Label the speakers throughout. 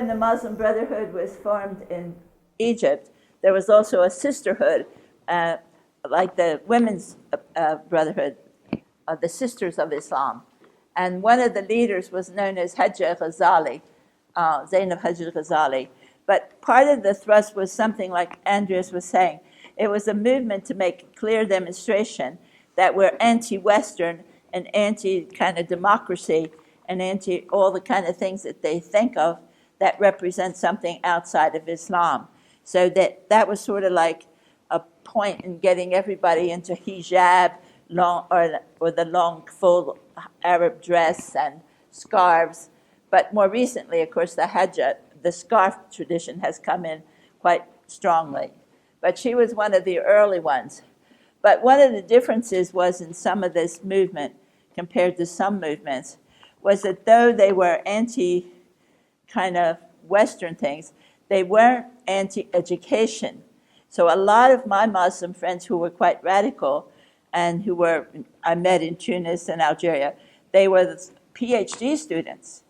Speaker 1: when the Muslim Brotherhood was formed in Egypt, there was also a sisterhood, like the Women's Brotherhood, the Sisters of Islam. And one of the leaders was known as Hajj Ghazali, Zainab Hajj Ghazali. But part of the thrust was something like Andreas was saying. It was a movement to make a clear demonstration that we're anti-Western and anti-kind of democracy and anti all the kind of things that they think of that represent something outside of Islam. So that was sort of like a point in getting everybody into hijab, long, or the long, full Arab dress and scarves. But more recently, of course, the hajj, the scarf tradition has come in quite strongly. But she was one of the early ones. But one of the differences was in some of this movement compared to some movements was that though they were anti kind of Western things, they weren't anti-education. So a lot of my Muslim friends who were quite radical and who I met in Tunis and Algeria, they were the PhD students.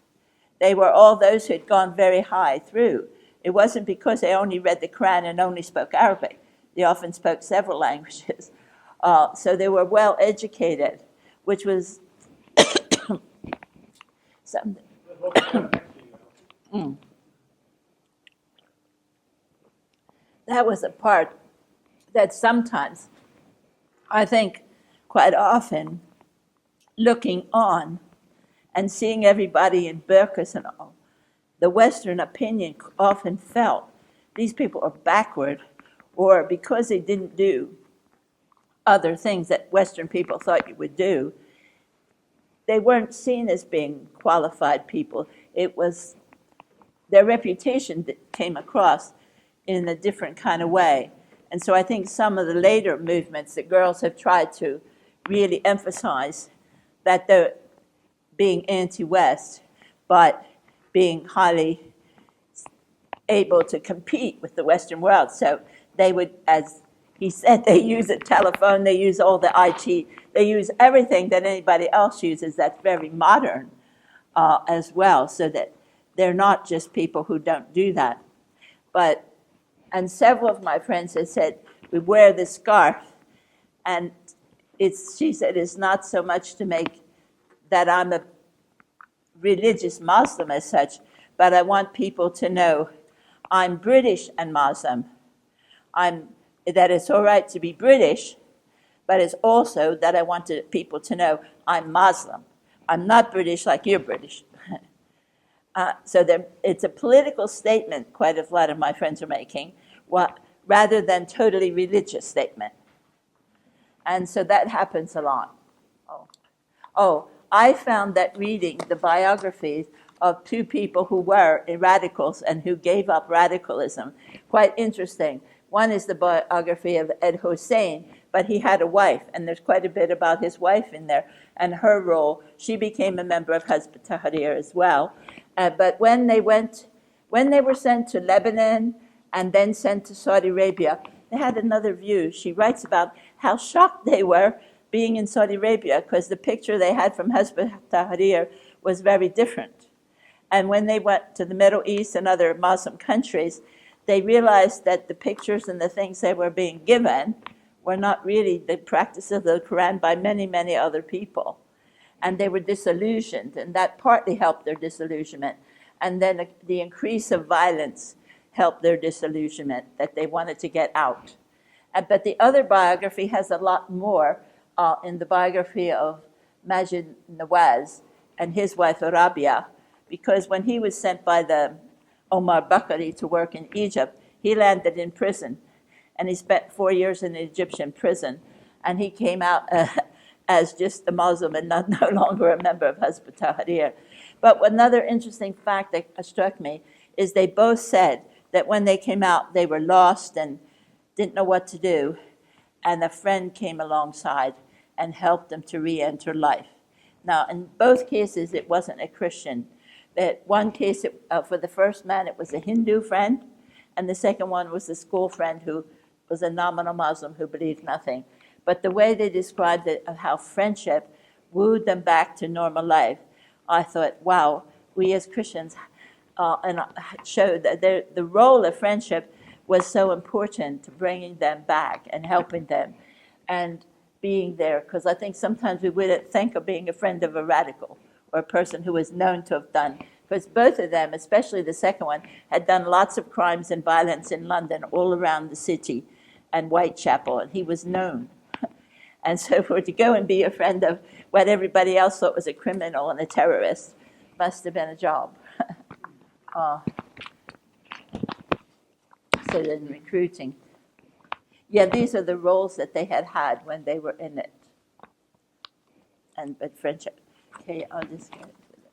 Speaker 1: They were all those who had gone very high through. It wasn't because they only read the Quran and only spoke Arabic. They often spoke several languages. So they were well educated, which was something. That was a part that sometimes, I think quite often, looking on and seeing everybody in burqas and all, the Western opinion often felt these people are backward, or because they didn't do other things that Western people thought you would do, they weren't seen as being qualified people. It was their reputation that came across in a different kind of way. And so I think some of the later movements, the girls have tried to really emphasize that they're being anti-West, but being highly able to compete with the Western world. So they would, as he said, they use a telephone, they use all the IT, they use everything that anybody else uses that's very modern as well, so that they're not just people who don't do that. And several of my friends have said, we wear the scarf, and she said, it's not so much to make that I'm a religious Muslim as such, but I want people to know I'm British and Muslim. That it's all right to be British, but it's also that I want people to know I'm Muslim. I'm not British like you're British. So it's a political statement quite a lot of my friends are making, rather than totally religious statement. And so that happens a lot. I found that reading the biographies of two people who were radicals and who gave up radicalism quite interesting. One is the biography of Ed Hussein, but he had a wife, and there's quite a bit about his wife in there and her role. She became a member of Hizb ut-Tahrir as well. But when they were sent to Lebanon and then sent to Saudi Arabia, they had another view. She writes about how shocked they were being in Saudi Arabia because the picture they had from Hizb ut-Tahrir was very different. And when they went to the Middle East and other Muslim countries, they realized that the pictures and the things they were being given were not really the practice of the Quran by many, many other people. And they were disillusioned, and that partly helped their disillusionment. And then the increase of violence helped their disillusionment, that they wanted to get out. But the other biography has a lot more in the biography of Majid Nawaz and his wife Rabia, because when he was sent by the Omar Bakri to work in Egypt, he landed in prison, and he spent 4 years in an Egyptian prison, and he came out as just a Muslim and no longer a member of Hizb ut-Tahrir. But another interesting fact that struck me is they both said that when they came out, they were lost and didn't know what to do, and a friend came alongside and helped them to re-enter life. Now, in both cases, it wasn't a Christian. That one case, for the first man, it was a Hindu friend, and the second one was a school friend who was a nominal Muslim who believed nothing. But the way they described it, of how friendship wooed them back to normal life, I thought, wow, we as Christians and showed that the role of friendship was so important to bringing them back and helping them and being there. Because I think sometimes we wouldn't think of being a friend of a radical or a person who was known to have done, because both of them, especially the second one, had done lots of crimes and violence in London, all around the city and Whitechapel, and he was known. And so for to go and be a friend of what everybody else thought was a criminal and a terrorist must have been a job. So then recruiting. Yeah, these are the roles that they had when they were in it. But friendship. Okay, I'll just get to that.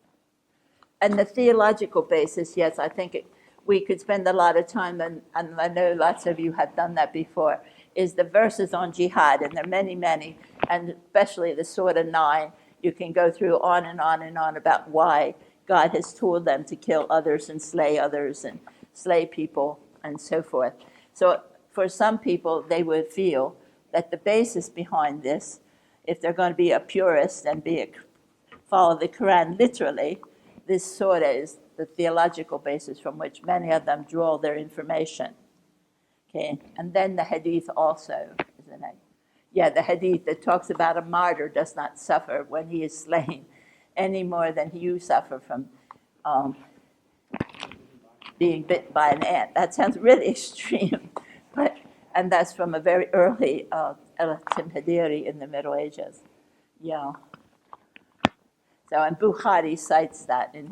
Speaker 1: And the theological basis, yes, I think we could spend a lot of time, and I know lots of you have done that before, is the verses on jihad, and there are many, many, and especially the sort of 9, you can go through on and on and on about why God has told them to kill others and slay people and so forth. So for some people, they would feel that the basis behind this, if they're going to be a purist and follow the Quran literally, this sort of is the theological basis from which many of them draw their information. Okay, and then the hadith also, isn't it? Yeah, the hadith that talks about a martyr does not suffer when he is slain any more than you suffer from being bit by an ant. That sounds really extreme, and that's from a very early al-Timhadiri in the Middle Ages. Yeah. So, and Bukhari cites that in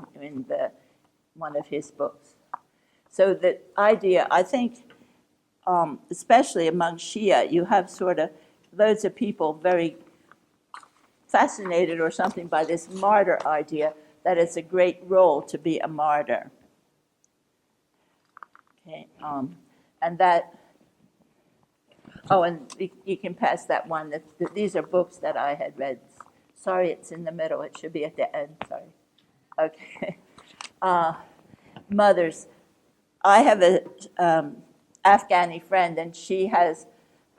Speaker 1: one of his books. So the idea, I think, especially among Shia, you have sort of loads of people very fascinated or something by this martyr idea, that it's a great role to be a martyr. Okay, and that, and you can pass that one. These are books that I had read. Sorry, it's in the middle. It should be at the end. Sorry. Okay. Mothers. I have a Afghani friend, and she has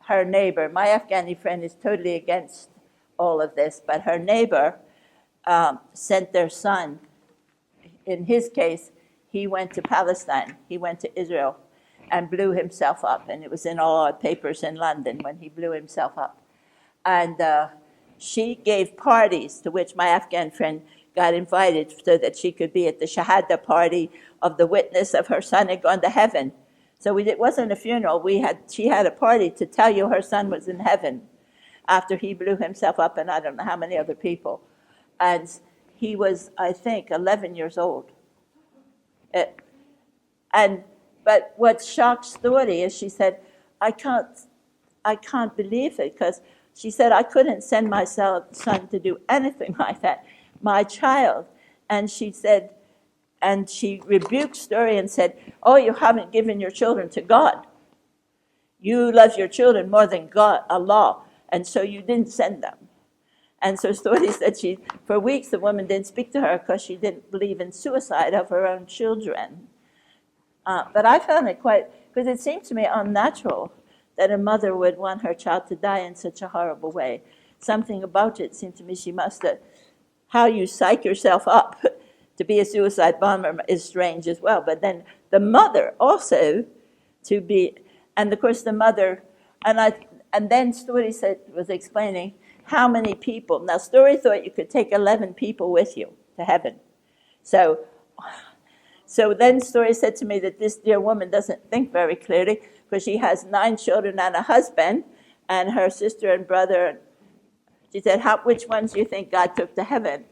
Speaker 1: her neighbor. My Afghani friend is totally against all of this, but her neighbor sent their son. In his case, he went to Palestine. He went to Israel and blew himself up. And it was in all our papers in London when he blew himself up. And she gave parties to which my Afghan friend got invited so that she could be at the Shahada party of the witness of her son had gone to heaven. So it wasn't a funeral. She had a party to tell you her son was in heaven after he blew himself up, and I don't know how many other people. And he was, I think, 11 years old. But what shocked Story is she said, I can't believe it, because she said, I couldn't send my son to do anything like that, my child. And she said, and she rebuked Story and said, oh, you haven't given your children to God. You love your children more than God, Allah, and so you didn't send them. And so Story said for weeks the woman didn't speak to her because she didn't believe in suicide of her own children. But I found it because it seemed to me unnatural that a mother would want her child to die in such a horrible way. Something about it seemed to me she must have, how you psych yourself up to be a suicide bomber is strange as well. But then the mother also to be, and of course the mother, and then Story was explaining how many people. Now Story thought you could take 11 people with you to heaven. So then Story said to me that this dear woman doesn't think very clearly because she has 9 children and a husband and her sister and brother. She said, which ones do you think God took to heaven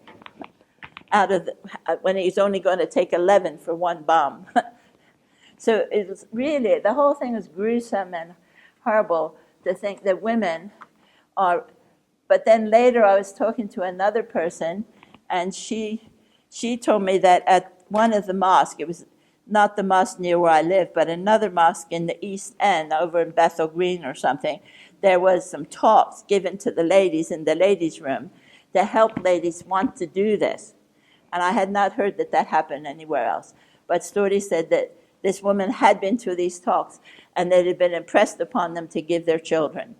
Speaker 1: when he's only going to take 11 for one bomb? So it was really, the whole thing was gruesome and horrible to think that women are. But then later I was talking to another person, and she told me that at one of the mosques, it was not the mosque near where I live, but another mosque in the East End over in Bethel Green or something, there was some talks given to the ladies in the ladies' room to help ladies want to do this. And I had not heard that happened anywhere else. But Story said that this woman had been to these talks and that it had been impressed upon them to give their children.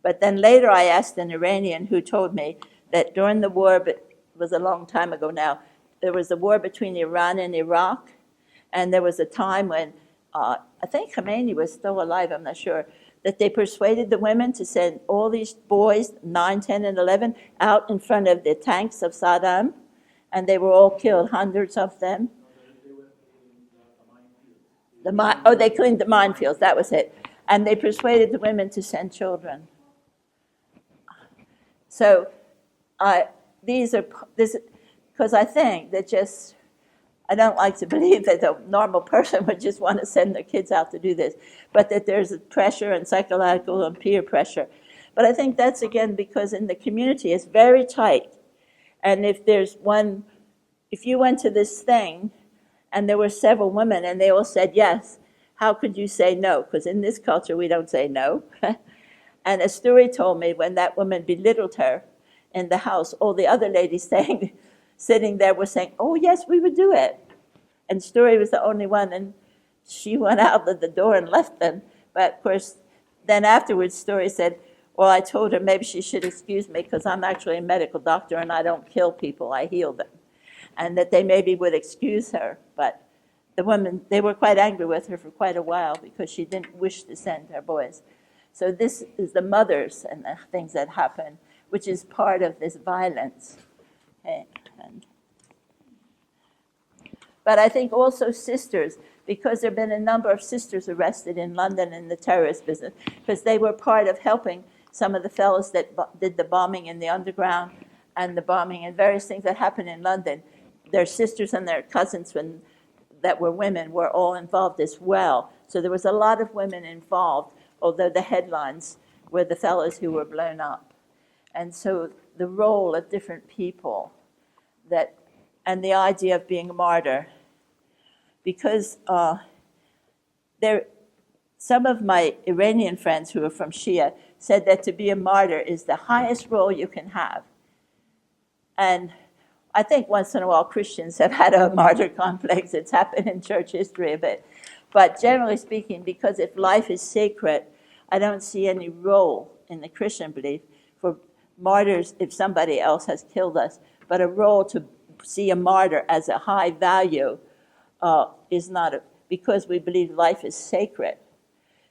Speaker 1: But then later I asked an Iranian who told me that during the war, but it was a long time ago now, there was a war between Iran and Iraq, and there was a time when I think Khomeini was still alive, I'm not sure, that they persuaded the women to send all these boys, 9, 10, and 11, out in front of the tanks of Saddam, and they were all killed, hundreds of them. They cleaned the minefields, that was it. And they persuaded the women to send children. So because I think that I don't like to believe that a normal person would just want to send their kids out to do this, but that there's pressure and psychological and peer pressure. But I think that's, again, because in the community it's very tight. And if you went to this thing and there were several women and they all said yes, how could you say no? Because in this culture we don't say no. And a story told me when that woman belittled her in the house, all the other ladies sitting there were saying, oh, yes, we would do it. And Story was the only one, and she went out of the door and left them. But, of course, then afterwards, Story said, well, I told her maybe she should excuse me because I'm actually a medical doctor and I don't kill people, I heal them. And that they maybe would excuse her. But the women, they were quite angry with her for quite a while because she didn't wish to send her boys. So this is the mothers and the things that happen, which is part of this violence. Okay. But I think also sisters, because there have been a number of sisters arrested in London in the terrorist business, because they were part of helping some of the fellows that did the bombing in the underground and the bombing and various things that happened in London. Their sisters and their cousins that were women were all involved as well. So there was a lot of women involved, although the headlines were the fellows who were blown up. And so the role of different people and the idea of being a martyr, because some of my Iranian friends who are from Shia said that to be a martyr is the highest role you can have. And I think once in a while Christians have had a martyr complex. It's happened in church history a bit. But generally speaking, because if life is sacred, I don't see any role in the Christian belief for martyrs if somebody else has killed us, but a role to see a martyr as a high value is not because we believe life is sacred.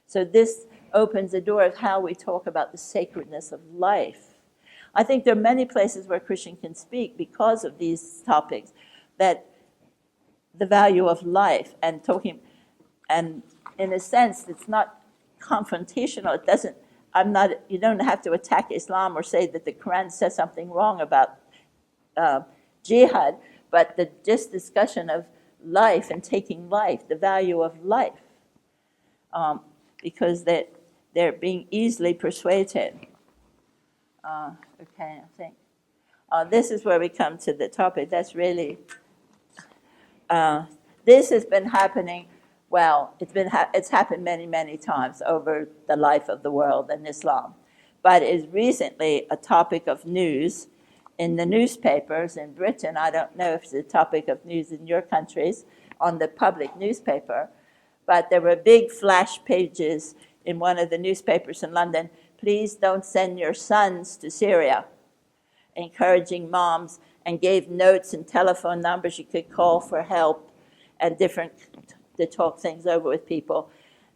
Speaker 1: So this opens the door of how we talk about the sacredness of life. I think there are many places where Christian can speak because of these topics, that the value of life and talking, and in a sense, it's not confrontational. It doesn't. You don't have to attack Islam or say that the Quran says something wrong about jihad, but just discussion of life and taking life, the value of life, because they're being easily persuaded. Okay, I think this is where we come to the topic. That's really this has been happening. Well, it's happened many, many times over the life of the world and Islam, but is recently a topic of news in the newspapers in Britain. I don't know if it's a topic of news in your countries on the public newspaper, but there were big flash pages in one of the newspapers in London. Please don't send your sons to Syria, encouraging moms, and gave notes and telephone numbers you could call for help and to talk things over with people.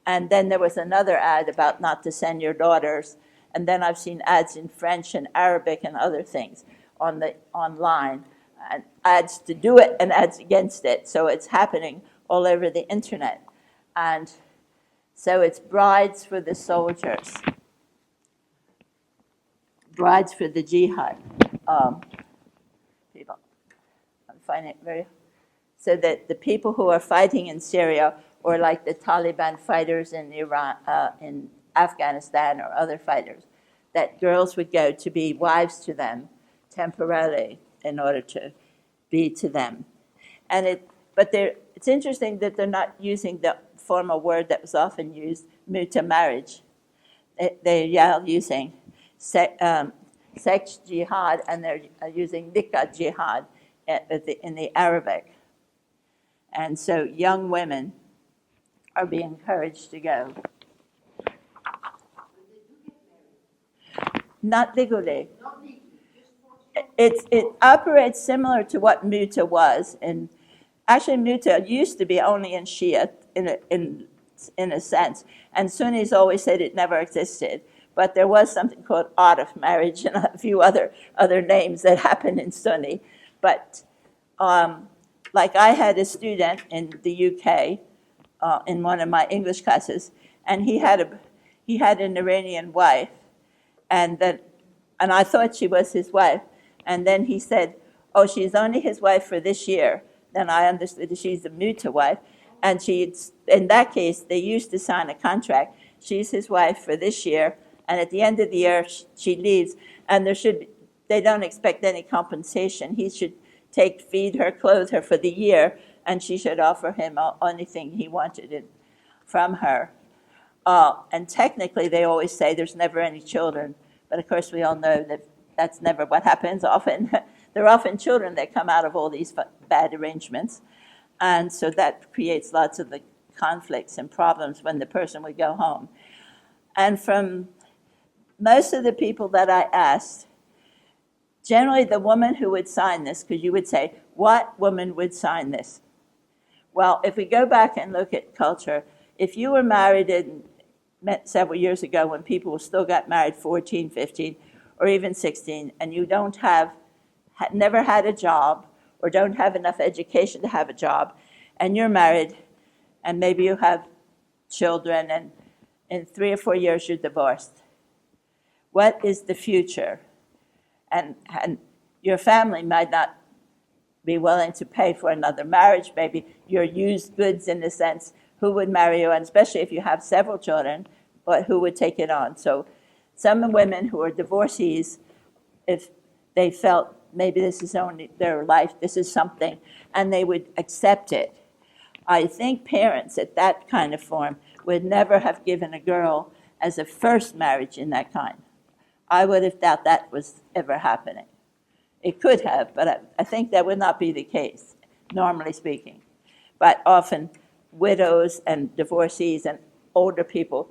Speaker 1: And then there was another ad about not to send your daughters. And then I've seen ads in French and Arabic and other things online, and ads to do it and ads against it. So it's happening all over the internet. And so it's brides for the soldiers, brides for the jihad. People, I find it very. So that the people who are fighting in Syria, or like the Taliban fighters in Iran, in Afghanistan, or other fighters, that girls would go to be wives to them temporarily in order to be to them. And it's interesting that they're not using the formal word that was often used, muta marriage. They are using sex jihad, and they're using nikah jihad in the Arabic. And so young women are being encouraged to go. Not legally. it operates similar to what Muta was. And actually, Muta used to be only in Shia in a sense. And Sunnis always said it never existed. But there was something called Arif marriage and a few other names that happened in Sunni. But like I had a student in the UK in one of my English classes, and he had an Iranian wife, and I thought she was his wife, and then he said, "Oh, she's only his wife for this year." Then I understood that she's a Muta wife, and in that case they used to sign a contract. She's his wife for this year, and at the end of the year she leaves, and they don't expect any compensation. He should feed her, clothe her for the year, and she should offer him anything he wanted from her. And technically, they always say there's never any children, but of course we all know that that's never what happens. Often, there are often children that come out of all these bad arrangements, and so that creates lots of the conflicts and problems when the person would go home. And from most of the people that I asked, generally the woman who would sign this, because you would say, what woman would sign this? Well, if we go back and look at culture, if you were married and met several years ago when people still got married 14, 15, or even 16, and you never had a job or don't have enough education to have a job, and you're married, and maybe you have children, and in 3 or 4 years you're divorced. What is the future? And your family might not be willing to pay for another marriage. Maybe you're used goods in the sense, who would marry you, and especially if you have several children, but who would take it on? So some women who are divorcees, if they felt maybe this is only their life, this is something, and they would accept it. I think parents at that kind of form would never have given a girl as a first marriage in that kind. I would have thought that was ever happening. It could have, but I think that would not be the case, normally speaking. But often widows and divorcees and older people,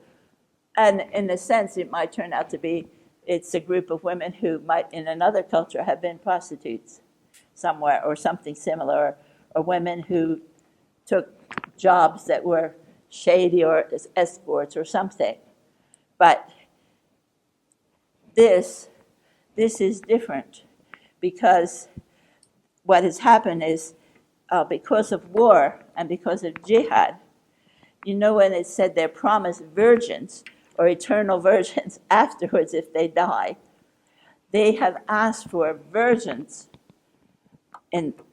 Speaker 1: and in a sense it might turn out to be, it's a group of women who might in another culture have been prostitutes somewhere or something similar, or women who took jobs that were shady or as escorts or something. But this is different, because what has happened is because of war and because of jihad, you know, when it said they're promised virgins or eternal virgins afterwards if they die, they have asked for virgins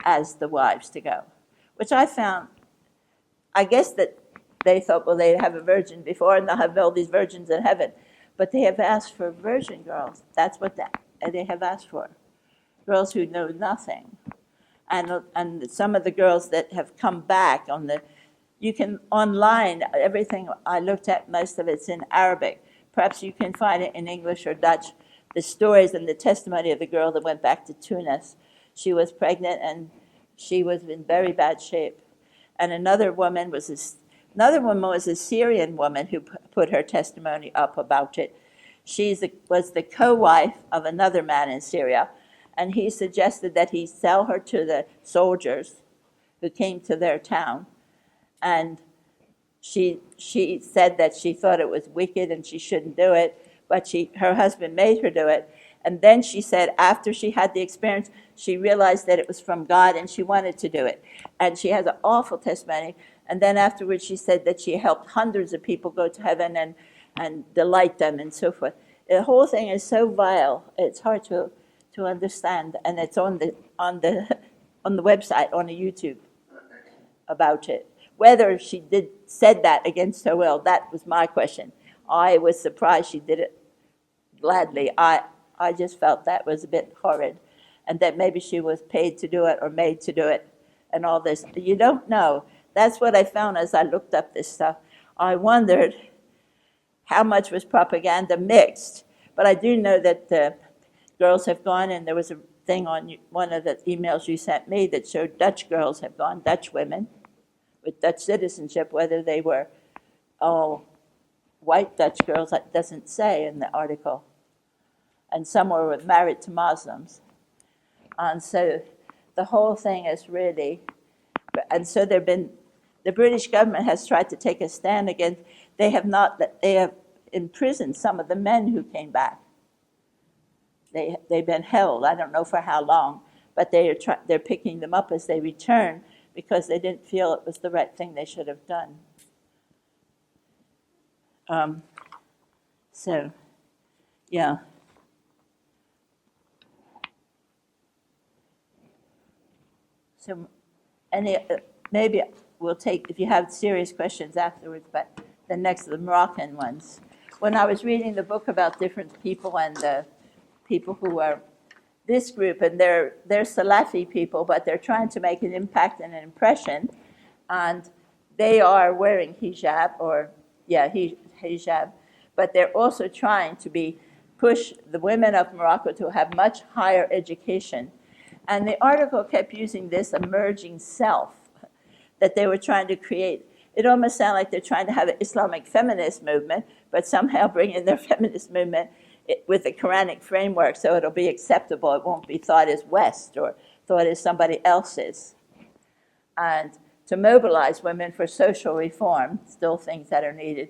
Speaker 1: as the wives to go, which I found, I guess that they thought, well, they'd have a virgin before and they'll have all these virgins in heaven. But they have asked for virgin girls. That's what they have asked for. Girls who know nothing. And some of the girls that have come back you can online, everything I looked at, most of it's in Arabic. Perhaps you can find it in English or Dutch, the stories and the testimony of the girl that went back to Tunis. She was pregnant and she was in very bad shape. And another woman was a Syrian woman who put her testimony up about it. She was the co-wife of another man in Syria, and he suggested that he sell her to the soldiers who came to their town. And she said that she thought it was wicked and she shouldn't do it, but her husband made her do it. And then she said after she had the experience, she realized that it was from God and she wanted to do it. And she has an awful testimony. And then afterwards she said that she helped hundreds of people go to heaven and delight them and so forth. The whole thing is so vile, it's hard to understand. And it's on the website, on the YouTube about it. Whether she said that against her will, that was my question. I was surprised she did it gladly. I just felt that was a bit horrid, and that maybe she was paid to do it or made to do it and all this. You don't know. That's what I found as I looked up this stuff. I wondered how much was propaganda mixed. But I do know that girls have gone, and there was a thing on one of the emails you sent me that showed Dutch girls have gone, Dutch women with Dutch citizenship, whether they were white Dutch girls, that doesn't say in the article. And some were married to Muslims. And so the whole thing is really, and so the British government has tried to take a stand against, they have imprisoned some of the men who came back. They've been held, I don't know for how long, but they're picking them up as they return because they didn't feel it was the right thing they should have done. So, yeah. So, maybe we'll take, if you have serious questions afterwards, but the Moroccan ones. When I was reading the book about different people and the people who are this group, and they're Salafi people, but they're trying to make an impact and an impression, and they are wearing hijab, hijab, but they're also trying to push the women of Morocco to have much higher education. And the article kept using this emerging self that they were trying to create. It almost sounded like they're trying to have an Islamic feminist movement, but somehow bring in their feminist movement with a Quranic framework so it'll be acceptable. It won't be thought as West or thought as somebody else's. And to mobilize women for social reform, still things that are needed.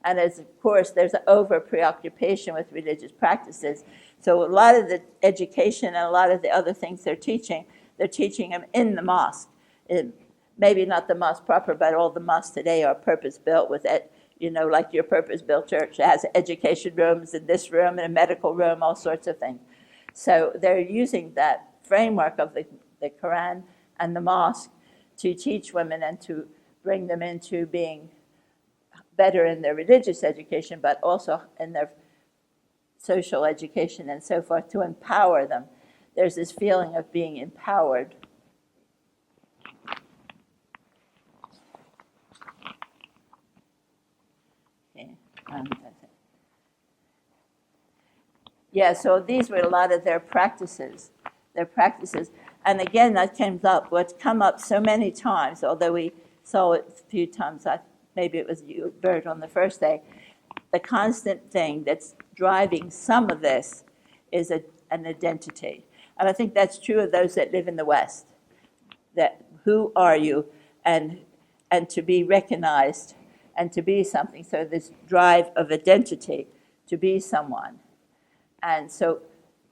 Speaker 1: And of course, there's an over-preoccupation with religious practices. So a lot of the education and a lot of the other things they're teaching them in the mosque. Maybe not the mosque proper, but all the mosques today are purpose-built with it. Like your purpose-built church has education rooms in this room and a medical room, all sorts of things. So they're using that framework of the Quran and the mosque to teach women and to bring them into being better in their religious education, but also in their social education and so forth, to empower them. There's this feeling of being empowered. So these were a lot of their practices. And again, that came up, what's come up so many times, although we saw it a few times, maybe it was you, Bert, on the first day, the constant thing that's driving some of this is an identity. And I think that's true of those that live in the West, that who are you, and to be recognized and to be something. So this drive of identity to be someone. And so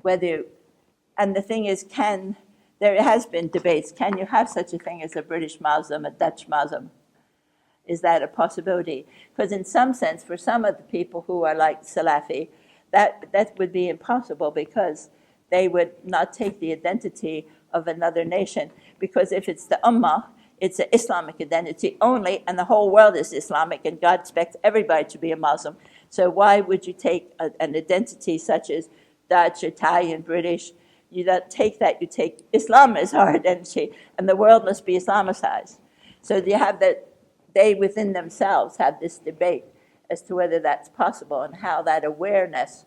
Speaker 1: and the thing is, there has been debates, can you have such a thing as a British Muslim, a Dutch Muslim? Is that a possibility? Because in some sense, for some of the people who are like Salafi, that would be impossible because they would not take the identity of another nation. Because if it's the Ummah, it's an Islamic identity only, and the whole world is Islamic, and God expects everybody to be a Muslim. So why would you take an identity such as Dutch, Italian, British? You don't take that, you take Islam as our identity, and the world must be Islamicized. So you have that, they within themselves have this debate as to whether that's possible and how that awareness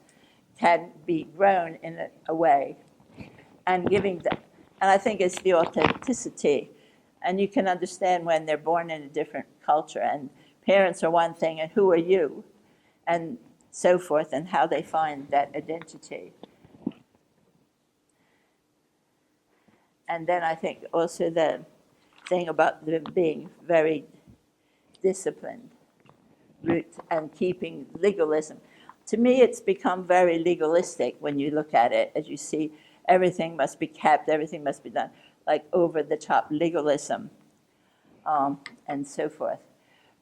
Speaker 1: can be grown in a way. And I think it's the authenticity. And you can understand when they're born in a different culture, and parents are one thing, and who are you? And so forth, and how they find that identity. And then I think also the thing about them being very disciplined and keeping legalism. To me, it's become very legalistic when you look at it, as you see everything must be kept, everything must be done, like over-the-top legalism, and so forth.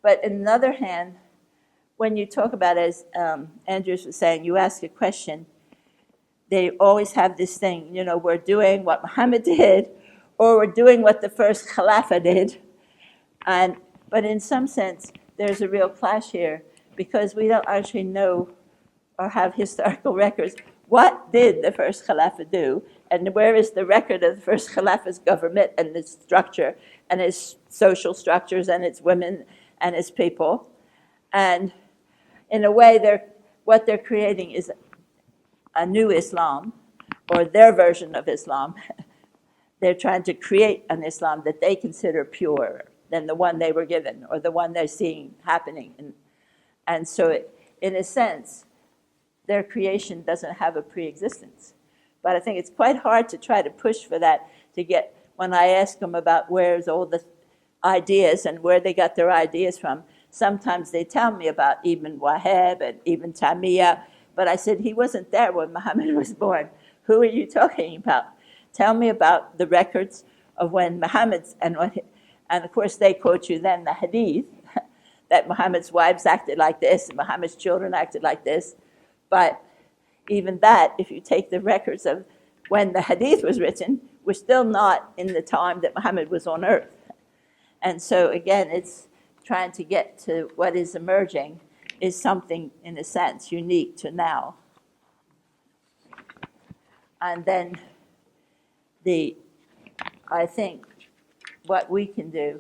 Speaker 1: But on the other hand, when you talk about, as Andrews was saying, you ask a question, they always have this thing, we're doing what Muhammad did, or we're doing what the first Khalifa did. But in some sense, there's a real clash here, because we don't actually know or have historical records. What did the first Khalifa do? And where is the record of the first Khalifa's government and its structure, and its social structures, and its women, and its people? And in a way, what they're creating is a new Islam, or their version of Islam. They're trying to create an Islam that they consider purer than the one they were given, or the one they're seeing happening. And so, in a sense, their creation doesn't have a pre-existence. But I think it's quite hard to try to push for that to get, when I ask them about where's all the ideas and where they got their ideas from, sometimes they tell me about Ibn Wahab and Ibn Taymiyyah, but I said, he wasn't there when Muhammad was born. Who are you talking about? Tell me about the records of when Muhammad's, and of course they quote you then the hadith, that Muhammad's wives acted like this, and Muhammad's children acted like this. But even that, if you take the records of when the hadith was written, we're still not in the time that Muhammad was on earth. And so again, it's trying to get to what is emerging is something, in a sense, unique to now. And then I think what we can do,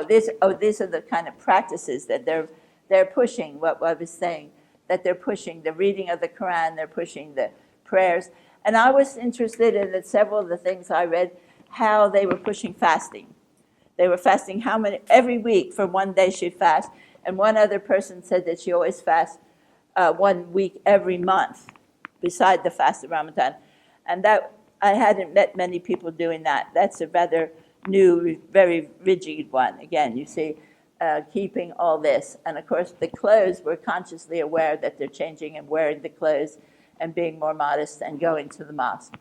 Speaker 1: these are the kind of practices that they're pushing, what I was saying, that they're pushing the reading of the Quran, they're pushing the prayers. And I was interested in several of the things I read, how they were pushing fasting. They were fasting every week for one day she'd fast. And one other person said that she always fasts 1 week every month, beside the fast of Ramadan. And that, I hadn't met many people doing that. That's a rather new, very rigid one. Again, you see, keeping all this. And of course, the clothes, we're consciously aware that they're changing and wearing the clothes and being more modest and going to the mosque.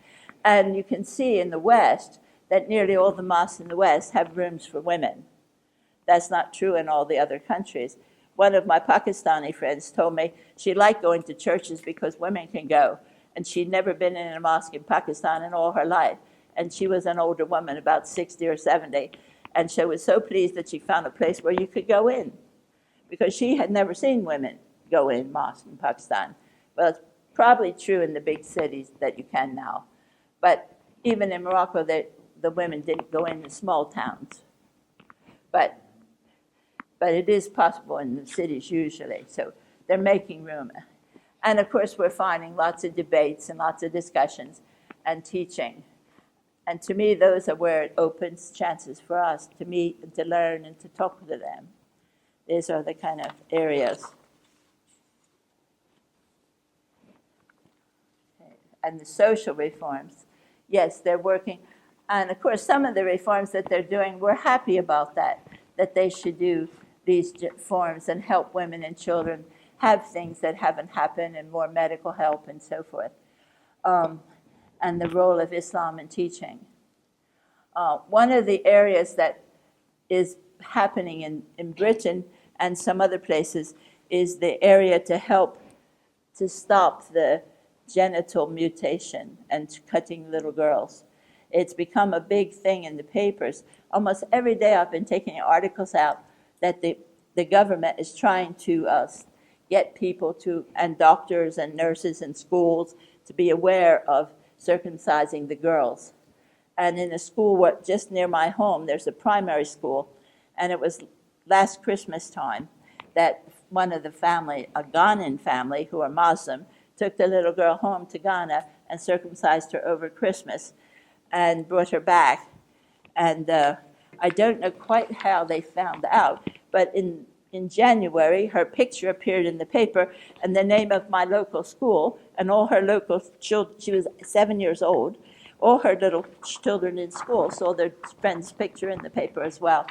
Speaker 1: And you can see in the West that nearly all the mosques in the West have rooms for women. That's not true in all the other countries. One of my Pakistani friends told me she liked going to churches because women can go. And she'd never been in a mosque in Pakistan in all her life. And she was an older woman, about 60 or 70. And she was so pleased that she found a place where you could go in, because she had never seen women go in mosques in Pakistan. Well, it's probably true in the big cities that you can now. But even in Morocco, the women didn't go in the small towns. But it is possible in the cities usually. So they're making room. And of course, we're finding lots of debates and lots of discussions and teaching. And to me, those are where it opens chances for us to meet and to learn and to talk to them. These are the kind of areas. And the social reforms, yes, they're working. And of course, some of the reforms that they're doing, we're happy about that they should do these reforms and help women and children have things that haven't happened and more medical help and so forth. And the role of Islam in teaching. One of the areas that is happening in Britain and some other places is the area to help to stop the genital mutation and cutting little girls. It's become a big thing in the papers. Almost every day I've been taking articles out that the government is trying to get people to, and doctors and nurses and schools, to be aware of circumcising the girls. And in a school just near my home, there's a primary school, and it was last Christmas time that one of the family, a Ghanaian family who are Muslim, took the little girl home to Ghana and circumcised her over Christmas and brought her back. And I don't know quite how they found out, but in January, her picture appeared in the paper and the name of my local school, and all her local children, she was 7 years old, all her little children in school saw their friend's picture in the paper as well.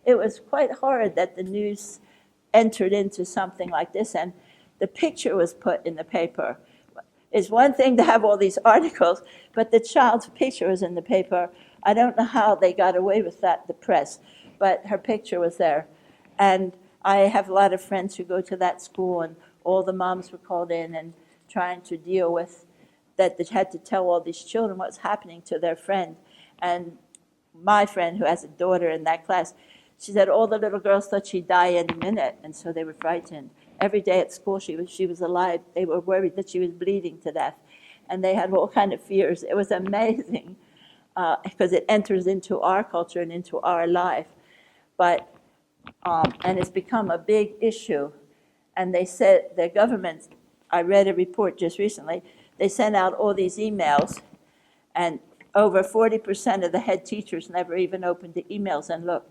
Speaker 1: It was quite horrid that the news entered into something like this, and the picture was put in the paper. It's one thing to have all these articles, but the child's picture was in the paper. I don't know how they got away with that, the press, but her picture was there. And I have a lot of friends who go to that school, and all the moms were called in and trying to deal with that. They had to tell all these children what's happening to their friend. And my friend, who has a daughter in that class, she said all the little girls thought she'd die any minute, and so they were frightened. Every day at school she was alive. They were worried that she was bleeding to death, and they had all kind of fears. It was amazing because it enters into our culture and into our life. But and it's become a big issue. And they said the government, I read a report just recently, they sent out all these emails, and over 40% of the head teachers never even opened the emails and looked.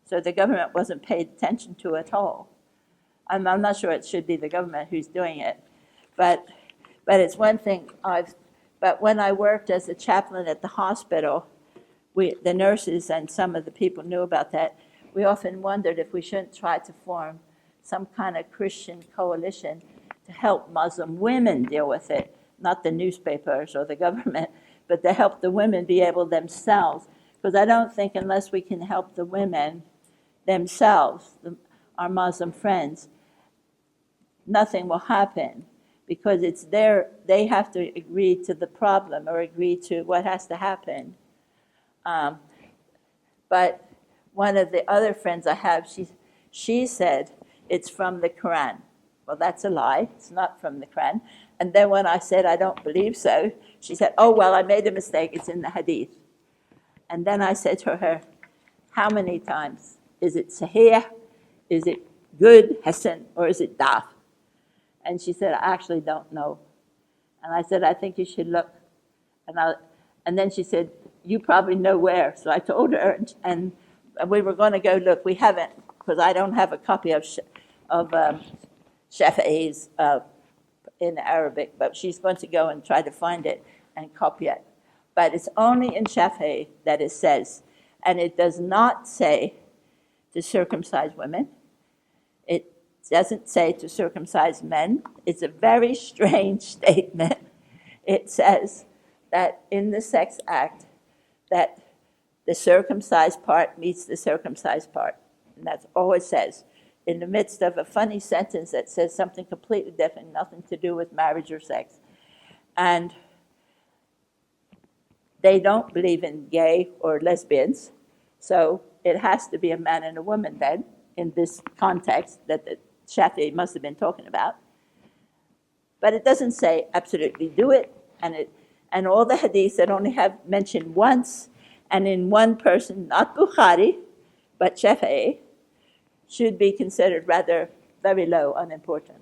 Speaker 1: So the government wasn't paid attention to at all. I'm not sure it should be the government who's doing it, but it's one thing. But when I worked as a chaplain at the hospital, the nurses and some of the people knew about that. We often wondered if we shouldn't try to form some kind of Christian coalition to help Muslim women deal with it, not the newspapers or the government, but to help the women be able themselves. Because I don't think unless we can help the women themselves, our Muslim friends, nothing will happen, because it's they have to agree to the problem or agree to what has to happen. But one of the other friends I have, she said it's from the Quran. Well, that's a lie. It's not from the Quran. And then when I said I don't believe so, she said, oh, well, I made a mistake. It's in the Hadith. And then I said to her, how many times? Is it Sahih? Is it good, Hassan, or is it Daf? And she said, I actually don't know. And I said, I think you should look. And then she said, you probably know where. So I told her, and we were going to go look. We haven't, because I don't have a copy of Shafi'i's in Arabic, but she's going to go and try to find it and copy it. But it's only in Shafi'i that it says, and it does not say to circumcise women. It doesn't say to circumcise men. It's a very strange statement. It says that in the sex act, that the circumcised part meets the circumcised part. And that's all it says. In the midst of a funny sentence that says something completely different, nothing to do with marriage or sex. And they don't believe in gay or lesbians, so it has to be a man and a woman then, in this context that the Shafi'i must have been talking about. But it doesn't say absolutely do it, and all the hadiths that only have mentioned once, and in one person, not Bukhari, but Shafi'i, should be considered rather very low, unimportant,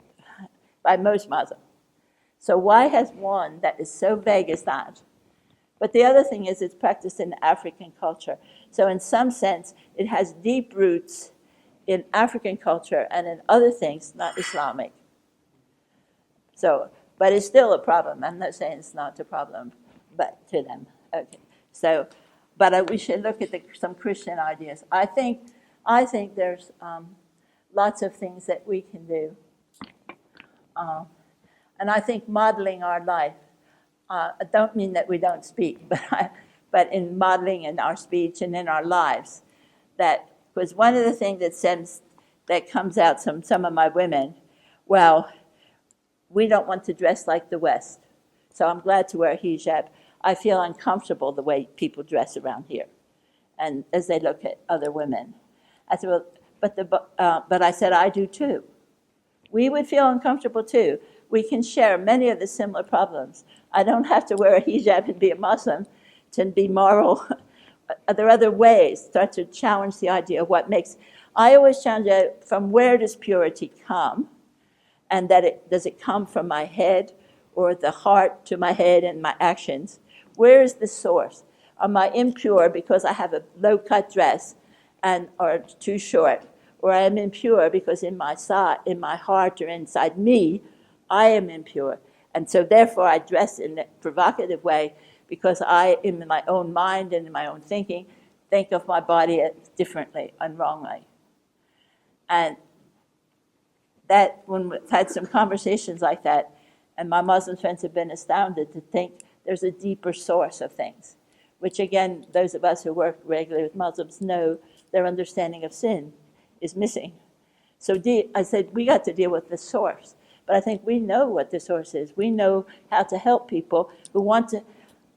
Speaker 1: by most Muslims. So why has one that is so vague as that? But the other thing is it's practiced in African culture. So in some sense, it has deep roots in African culture and in other things, not Islamic. So, but it's still a problem. I'm not saying it's not a problem, but to them. Okay. So, but we should look at some Christian ideas. I think there's lots of things that we can do. And I think modeling our life, I don't mean that we don't speak, but in modeling in our speech and in our lives, that was one of the things that comes out from some of my women. Well, we don't want to dress like the West, so I'm glad to wear a hijab. I feel uncomfortable the way people dress around here, and as they look at other women. I said, well, but I said, I do too. We would feel uncomfortable too. We can share many of the similar problems. I don't have to wear a hijab and be a Muslim to be moral. There are other ways. Start to challenge the idea of what makes. I always challenge it from where does purity come, and does it come from my head or the heart to my head and my actions? Where is the source? Am I impure because I have a low-cut dress or too short? Or I am impure because in my heart or inside me, I am impure. And so therefore I dress in a provocative way because I, in my own mind and in my own thinking, think of my body differently and wrongly. And that, when we've had some conversations like that, and my Muslim friends have been astounded to think there's a deeper source of things, which again, those of us who work regularly with Muslims know their understanding of sin is missing. So I said, we got to deal with the source. But I think we know what the source is. We know how to help people who want to.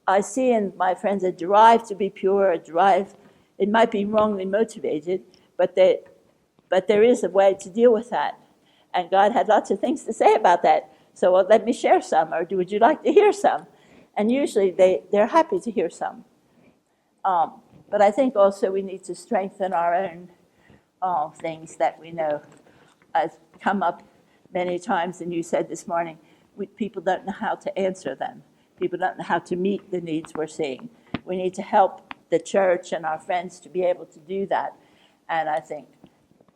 Speaker 1: I see in my friends a drive to be pure, it might be wrongly motivated, but there is a way to deal with that. And God had lots of things to say about that. So let me share some, or would you like to hear some? And usually they're happy to hear some. But I think also we need to strengthen our own things that we know has come up many times, and you said this morning, people don't know how to answer them. People don't know how to meet the needs we're seeing. We need to help the church and our friends to be able to do that. And I think,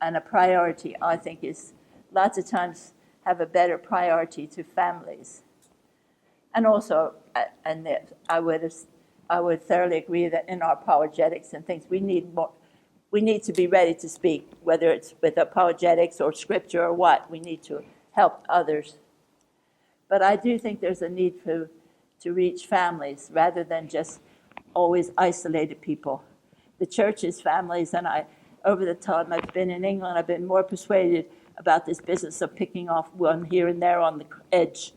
Speaker 1: and a priority, I think, is lots of times have a better priority to families. And also, I would thoroughly agree that in our apologetics and things, we need to be ready to speak, whether it's with apologetics or scripture or what. We need to help others. But I do think there's a need to reach families rather than just always isolated people. The church is families, and over the time I've been in England, I've been more persuaded about this business of picking off one here and there on the edge,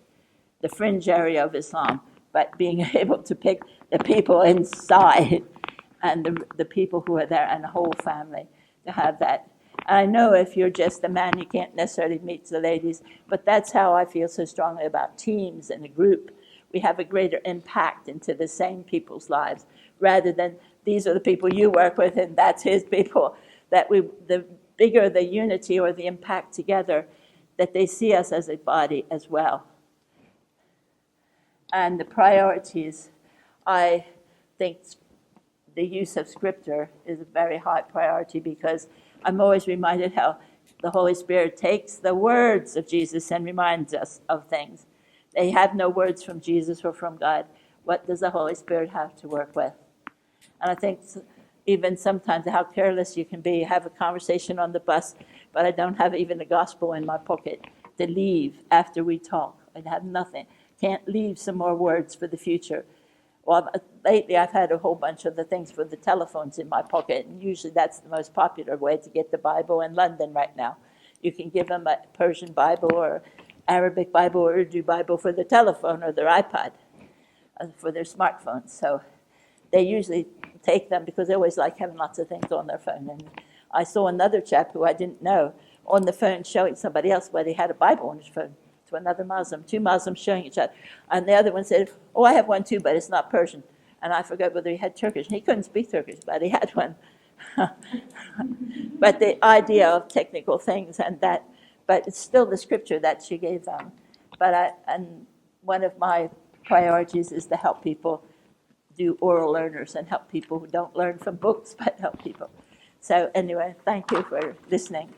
Speaker 1: the fringe area of Islam, but being able to pick the people inside and the people who are there and the whole family to have that. And I know if you're just a man, you can't necessarily meet the ladies, but that's how I feel so strongly about teams and a group. We have a greater impact into the same people's lives, rather than these are the people you work with and that's his people. The bigger the unity or the impact together, that they see us as a body as well. And the priorities, I think the use of scripture is a very high priority, because I'm always reminded how the Holy Spirit takes the words of Jesus and reminds us of things. They have no words from Jesus or from God. What does the Holy Spirit have to work with? And I think even sometimes how careless you can be, have a conversation on the bus, but I don't have even the gospel in my pocket to leave after we talk. I have nothing. Can't leave some more words for the future. Well, lately I've had a whole bunch of the things for the telephones in my pocket, and usually that's the most popular way to get the Bible in London right now. You can give them a Persian Bible or Arabic Bible or Urdu Bible for the telephone or their iPad, for their smartphones. So they usually take them because they always like having lots of things on their phone. And I saw another chap who I didn't know on the phone showing somebody else where he had a Bible on his phone to another Muslim, two Muslims showing each other. And the other one said, oh, I have one too, but it's not Persian. And I forgot whether he had Turkish. He couldn't speak Turkish, but he had one. But the idea of technical things and that, but it's still the scripture that she gave them. And one of my priorities is to help people do oral learners and help people who don't learn from books, but help people. So anyway, thank you for listening.